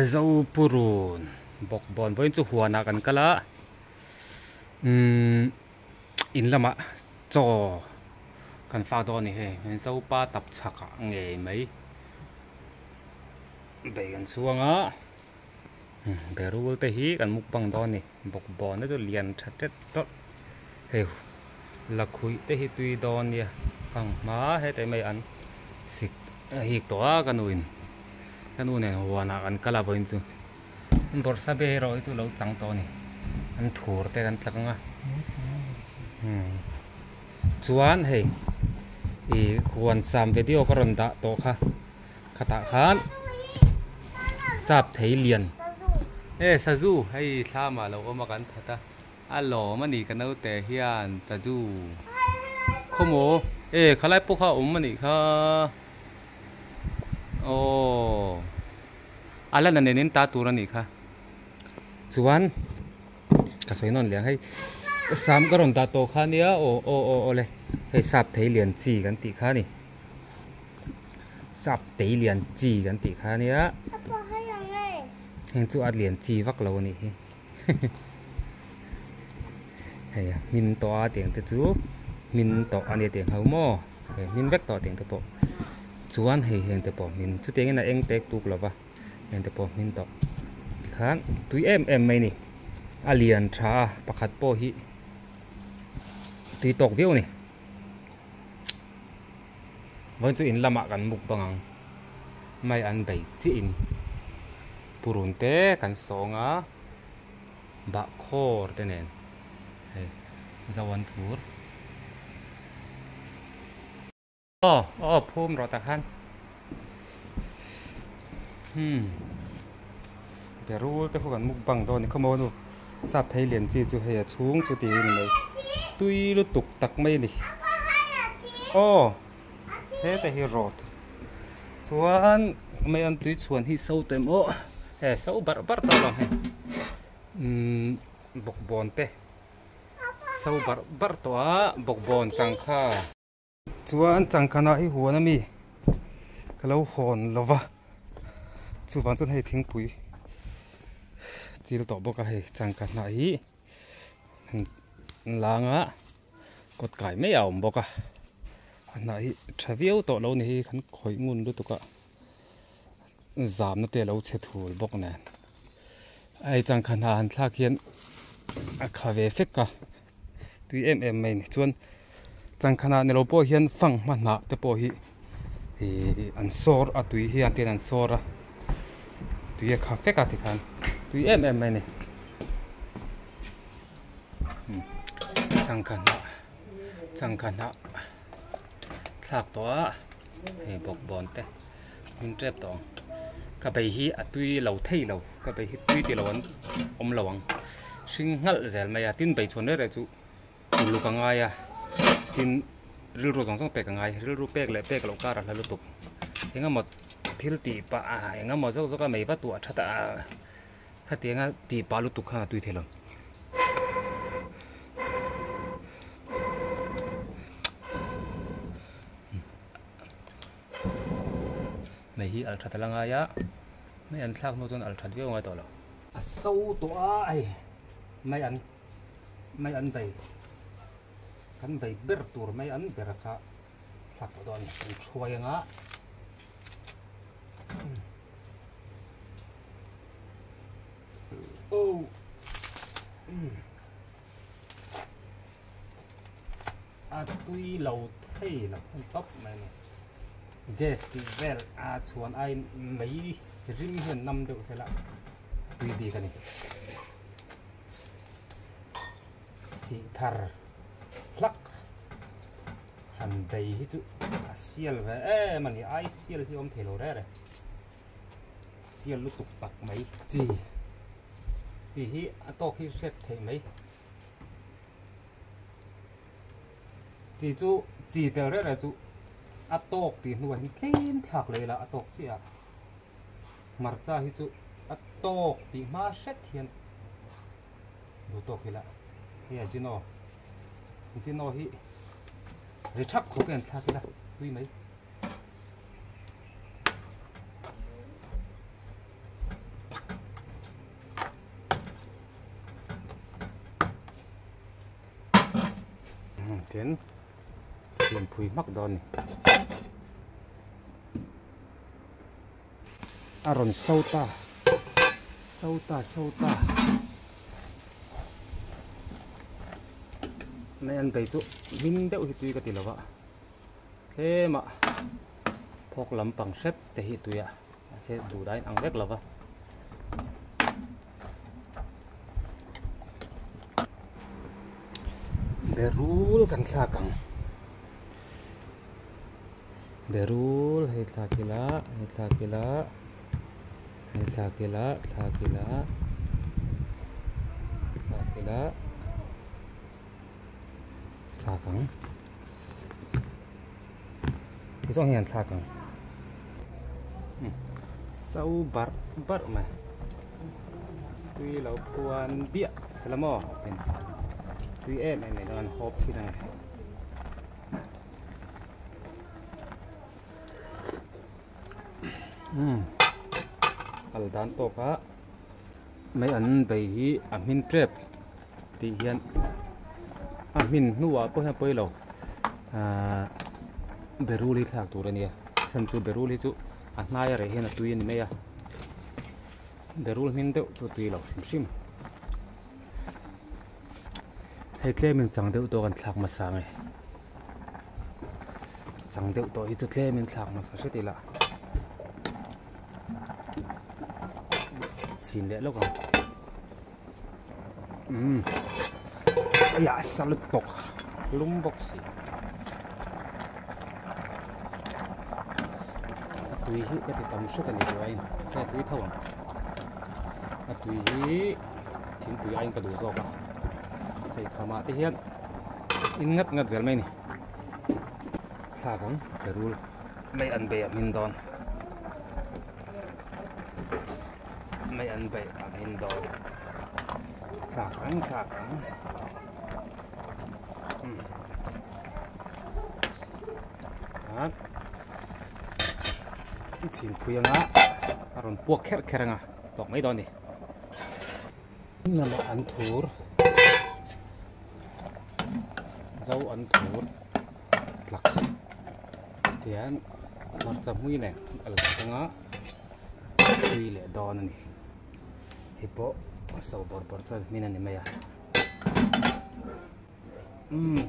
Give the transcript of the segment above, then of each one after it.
dâu purun bọc bòn với chú hùa nà gần cả lá in lama cho cần pha đo này he dâu ba tập chạc nghề mấy để gần xuống á để rú tới hí gần mục bằng đo này bọc bòn nó liền chặt chết tốt hiểu là khui tới hí tùy đo nè bằng má hết tới mấy ăn xịt hít tỏa cái nồi này hùa nà gần cả lá với chú bột sa bê rồi chú lâu trắng to này ăn thua tới gần thật ngà chuan hei huan sam video có ron da to kha khata khan sap thei lian saju hei tha ma lo ma kan thata alo mani kan au te hian saju khomo khalai pu kha mani kha o ala nan nen ta turani kha chuan ka soinon liang hei sam ka ron da to kha nia o le hei sap thei lian chi kan ti kha ni sap thei lian chi kan ti kha nia apa hayang heng chu at lian chi vak lo ni hei min to a tiang te chu min to ani tiang hau mo min vek to tiang te po chuan hei heng te po min chu tiang na eng tek tuk lova heng te po min to khan tui em mai ni a lian tha pakhat po hi tùy tộc viu này vẫn chú in lama kan muk bangang mai an bei chi in purun te kan songa ba khor te nen hey zawan thur phum ro ta khan beru te kan muk bang do ni khomo nu sap thei lian chi chu he chung chu ti ni mai tui lu tục tắc mấy đi thế thì hi rot chuan mấy anh tui chuan hi sâu tem sâu bar bar tao lòng bọc bòn te sâu bar bar toa bọc bòn chẳng kha chuan chẳng kha na hi huan ami kalau hòn lova chuan chuan hay thing pui chỉ to bọc hay chẳng kha na hi langa cột cải mấy ảo bọc này travel to lâu này khăn khói ngun luôn tụi giảm nó tê lâu chết thù bọc này ai chẳng khăn hàng thác hiện cà phê phết cả tùy em mình chuan chẳng khăn hàng lâu po hiện phăng mà nã tê po hi ăn sor tùy hiện tiền ăn sor tùy cà phê cả thì khăn tùy em mình này chẳng khăn hạ thạc toa hei bọc bòn te min trep tong ka bei hi atui lo thei lo ka bei hi tui ti lo an om lawang sing ngal zel mai tin bei chon re chu lu ka ngai tin ril ro jong jong pe ka ngai ril ru pek le pek lo ka ra lu tuk enga mo thil ti pa enga mo zo zo ka mei va tu thata kha tenga ti pa lu tuk kha tui thelong mấy hi al that langa ya mấy anh thak no ton al that veo ngai to lo sâu to ai mấy anh bay kan bay ber tur mấy anh ber kha thak to don chuai nga tui lâu thấy là con tóc này festival chuan ai mấy rim hiền năm được sẽ là tùy đi cái này xị thar lắc hẳn đầy hết chú xiel về mà ai xiel thì ông thể lộ ra này xiel lúc tục tặc mấy gì hi to khi xét thấy mấy gì chú gì đều ra là chú atok ti nuan clean thak le la atok sia marcha hi chu atok ti ma set hian du tok hila hi jino hi ri thak ko ken thak la hui mai tiến tiền phui mắc đòn aron sâu ta này ăn đầy chỗ min đeo hít cái gì là vậy thế mà phok làm bằng sét để hít tụi à sẽ đủ đấy ăn rất là vậy berul kan sakang berul hei thakila sakang isong hian sakang sâu bar mà tuy là quan bịa sẽ là mò tuy em này nó ăn hộp xí này al dan to ka mấy anh bày amin trep thì hiện amin nuwa po ha poi lo beruli thak tu rania san chu beruli chu anaya re hian tuin me ya berul min deuh chu tui lo sim hei tle min chang deuh to kan thlak ma sang e chang deuh to hi chu tle min thlak ma sa setila xin lẽ lúc không ya salut tok lumbok si tùy hi cái tầm số cái này của anh sẽ tùy thâu tùy hi thím tùy anh cái đủ rồi cả sẽ khám mát hiện in ngắt giờ mấy này xa cũng phải rule mấy anh bè mình đòn mấy anh bè mình đòn xa cắn xin phuya ngã aron buộc kher ngã tọc mấy đòn đi là một ăn thur dâu ăn thur lắc thì anh mặt chấm huy này ở ngã huy lệ đòn này hippo sầu bor chơi mình anh mày à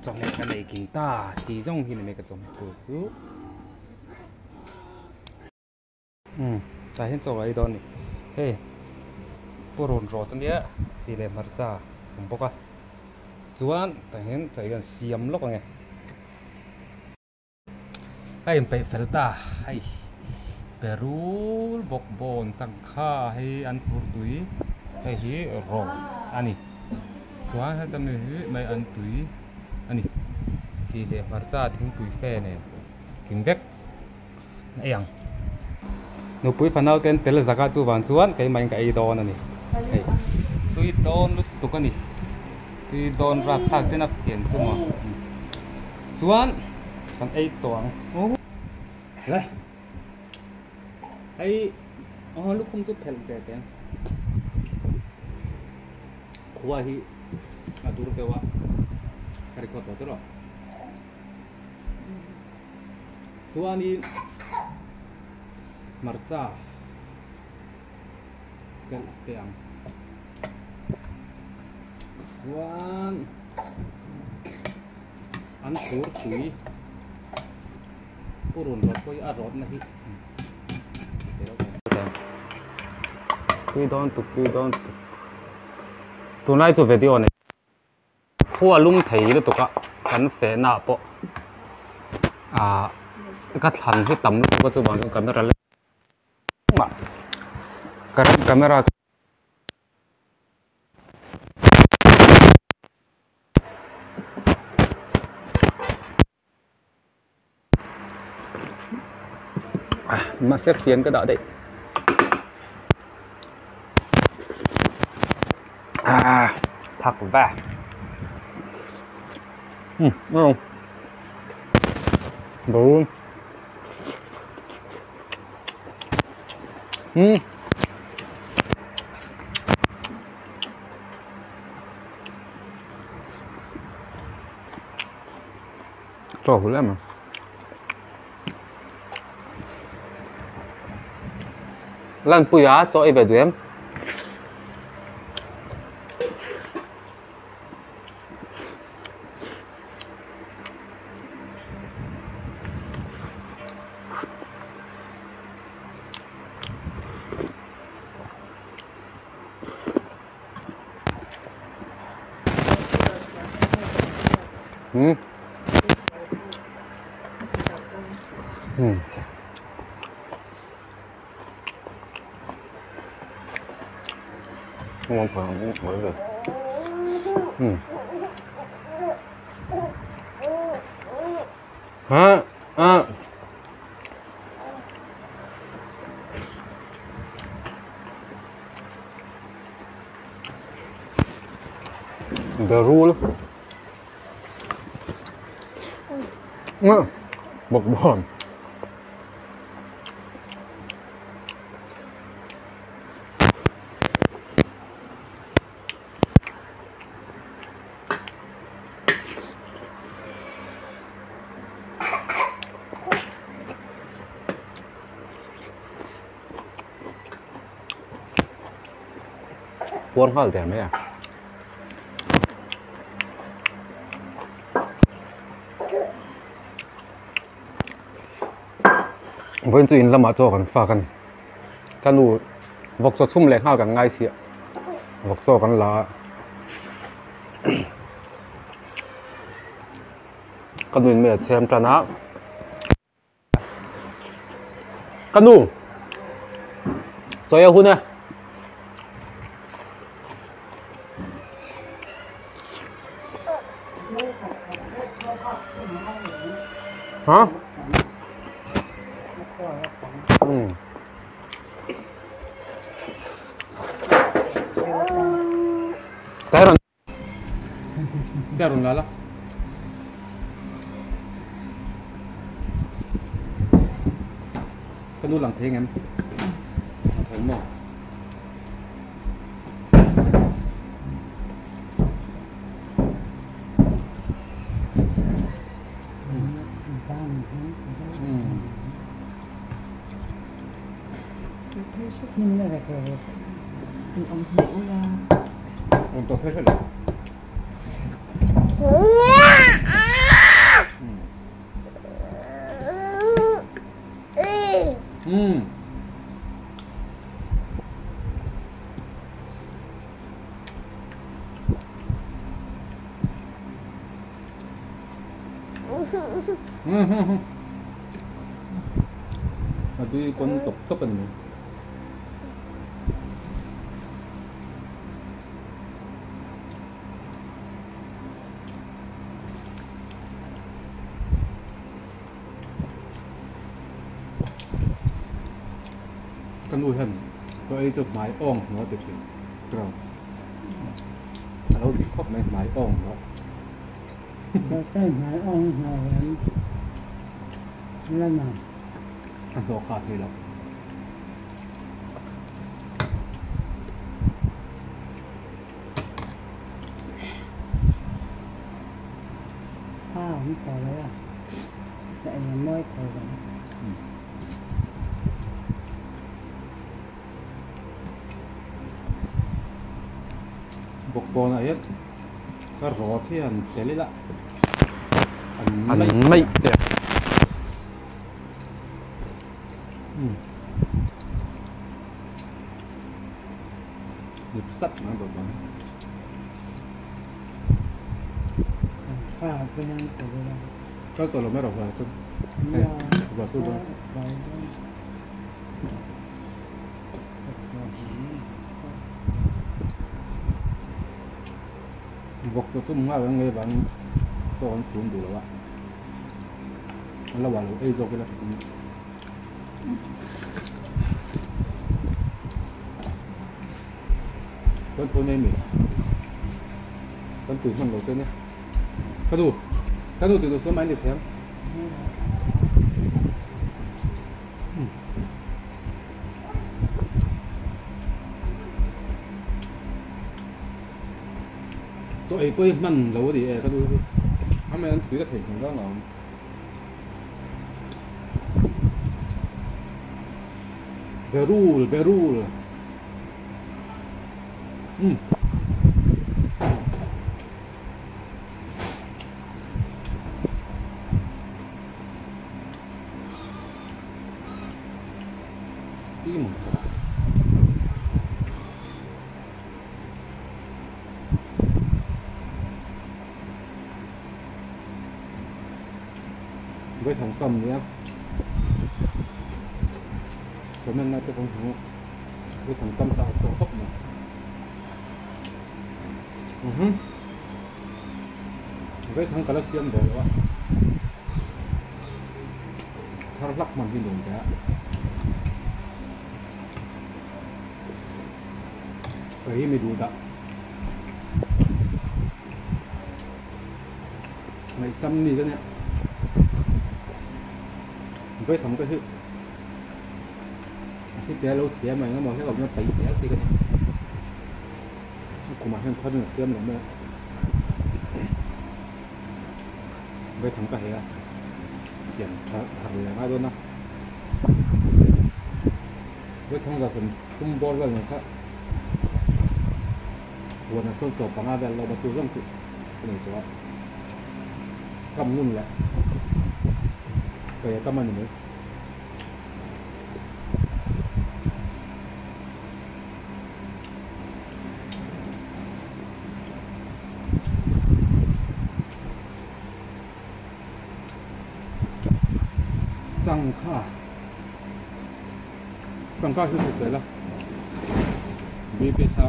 trong này cái này kinh ta thì trong khi này cái trong cổ chú tại hiện chỗ ấy đó này hey bồn rò tận địa thì lấy mặt ra không bốc à chuan tại hiện chạy gần xiêm lốc này hay phải phải ta hay Peru bok bon sang kha hay ăn thua túi hay hi rò ani chuan hay tâm này mấy ăn túi ani thì lấy mặt ra tiếng túi phe này kính vét này ăn nó bùi phần nào cái tel zakat chu van chuan cái mình cái don này tui don lúc tụ cái này tui don ra thác tên áp tiền chu mà chuan còn ai toang đây ai lúc không chút phèn phèn tiền khua hi adu rupewa kari ko to rồi chuan đi marcha cái tiang xuan ăn thur túi purun rot koi a rot nahi tui don tu nai chu video này khua lung thei lu tuka kan fe na po cái thằng hi tam lu ko chu ban camera mà camera mà xếp tiền cái đó đấy thật va không đủ cho hủ lắm mà lần bùi á cho ấy về đuổi em ừ. Ừ. Ngon phải không? Mới về. Ừ. Hả? À. The rule. Bột bòn. Cuốn khó rẻ mấy à? Với chuyện là mà choกันฝากกันกันดูบอกจะชุ่มแรงข้าวกันง่ายเสียบอกจะกันละกันดูไม่เชื่อมจันนะกันดูสวยคุณเนี่ยฮะTeron. Teron lala. Cái nuôi làm thế em. Thấy mỏ. Thấy sốt nhưng là rồi thì ông hiểu ra ông tôi thấy rồi Tapi con top ini. Kan uhan, so itu mai ong nó được rồi, rồi. Kalau di khóc này mai ong nó. Rồi cái mai ong nào lên nào. Ăn đồ khát thì lắm. Không có đấy à? Tại là mới có đấy. Bột bò này cái rổ thì ăn thế lấy lại ăn mấy đẹp nhịp sắt nó bột bò Pha cái năng của nó cáiตัวเราไม่รอเลยคุณว่าสู้ด้วยvọc cho chúng nga với người bạn cho con cuốn đủ rồi ạ nó là bảo là rồi cái là con cuốn em mình con túi phần đầu chân nhé cái đủ từ số máy để xem rồi ấy mình lâu thì cái đôi, hôm nay anh cứ có thể chúng ta làm Berul. Tim. Với thằng cầm nhé. Cho nên là tôi không hiểu với thằng cầm sao tôi khóc mà. Với thằng calcium rồi đó. Thằng lắc mình đi đường cả. Ấy mới đủ đã. Mày xăm đi đó nè. Với thằng cái thứ sẽ té lâu xé mày nó mò cái gọc nó tẩy xé xí cái này của mà hơn thân là xém lắm nữa với thằng cái này hiện thằng là ai luôn á với thằng là phần không bol vào người khác buồn là sôi sổ bằng ai về lâu mà tôi không chịu cái này cho cầm luôn lại về cầm ăn nữa Trăng khaคือสวยๆแล้วบีเป็นซ้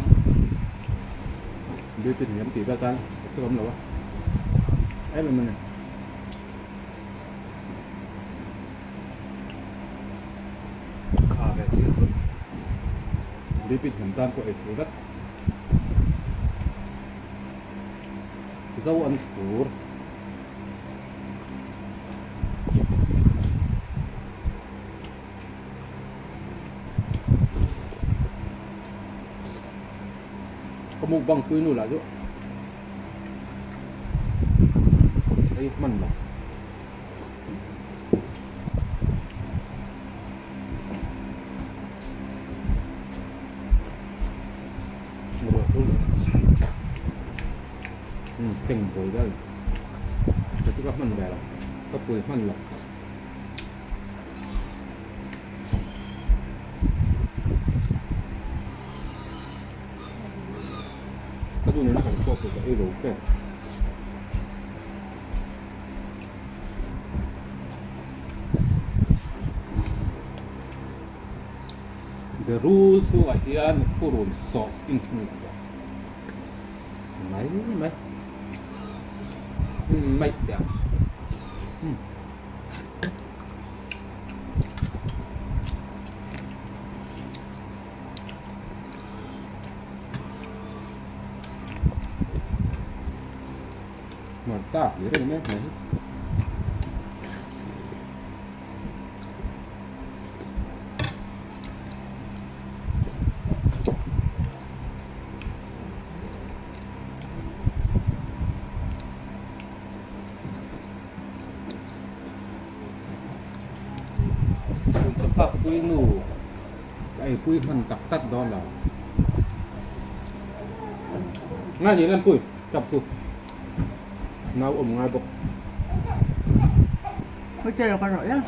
ำบีเป็นเหลี่ยมตีแบบนั้นสมหรอวะไอ้เป็นมันขาแบบที่สุดบีเป็นเหลี่ยมจานก็เอ็ดถูกdâu ăn củ có một bằng túi nữa là chỗ đây mặn mà thành bồi đây cái chú các mặn về là các bồi mặn lọc cái chỗ này nó phải cho cái đồ cái the rules so here put on soft in mấy mấy đẹp mà sao vậy đây mấy này Phật quy nụ cái quy phần tập tắt đó là ngay gì lên quy chọc quy nào ngay bọc Mới chơi được con rồi á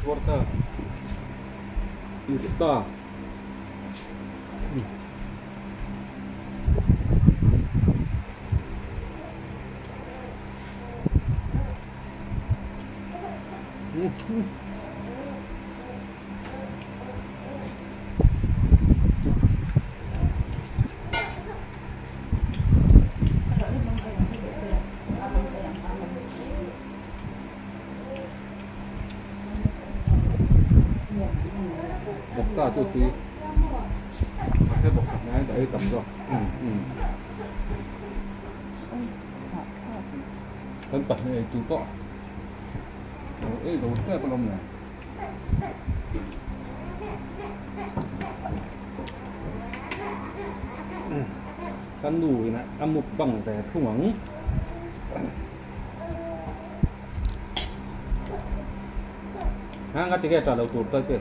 porta ta bọc xa chút tí cái bọc sạch này để tầm rồi thân tật này chú có rồi cái con này căn đủ này ăn một bằng để thu mắng hang cái cái trò đầu tụt tới kìa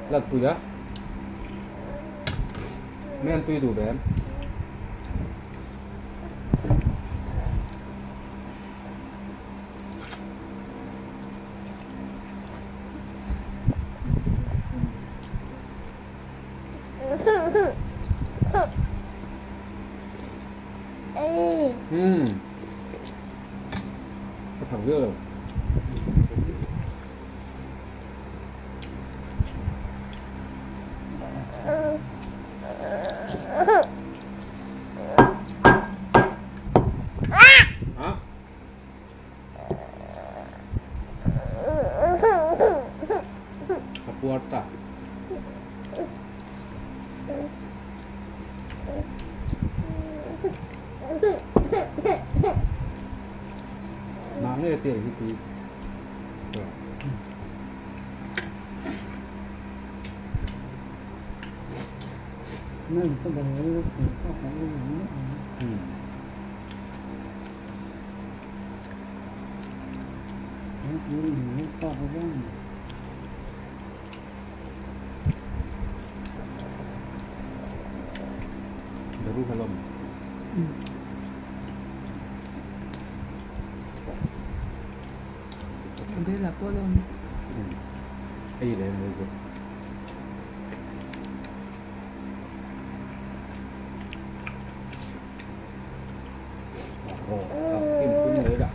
lật tụi á men tụi đủ bén cái thằng dưa puerta nãy tiền cái gì nên có để có phải nữa nó to hơn baru helm không biết là có đâu cái gì đấy mới rồi kim cũng mới đã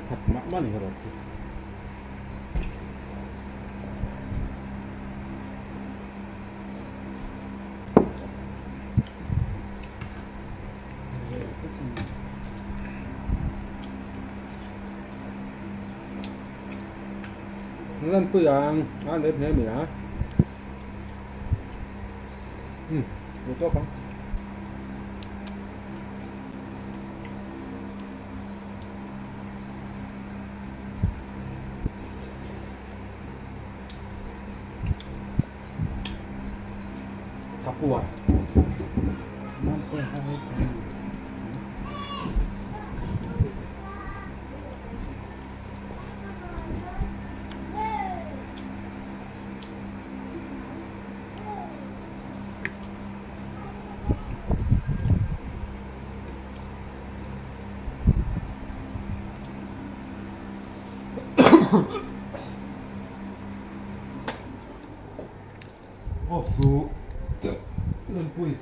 thật mặn quá này rồi lên cứ ăn ăn để thêm mình hả được tốt không thắp qua nó sẽ hay 없어. 이런 뿌이.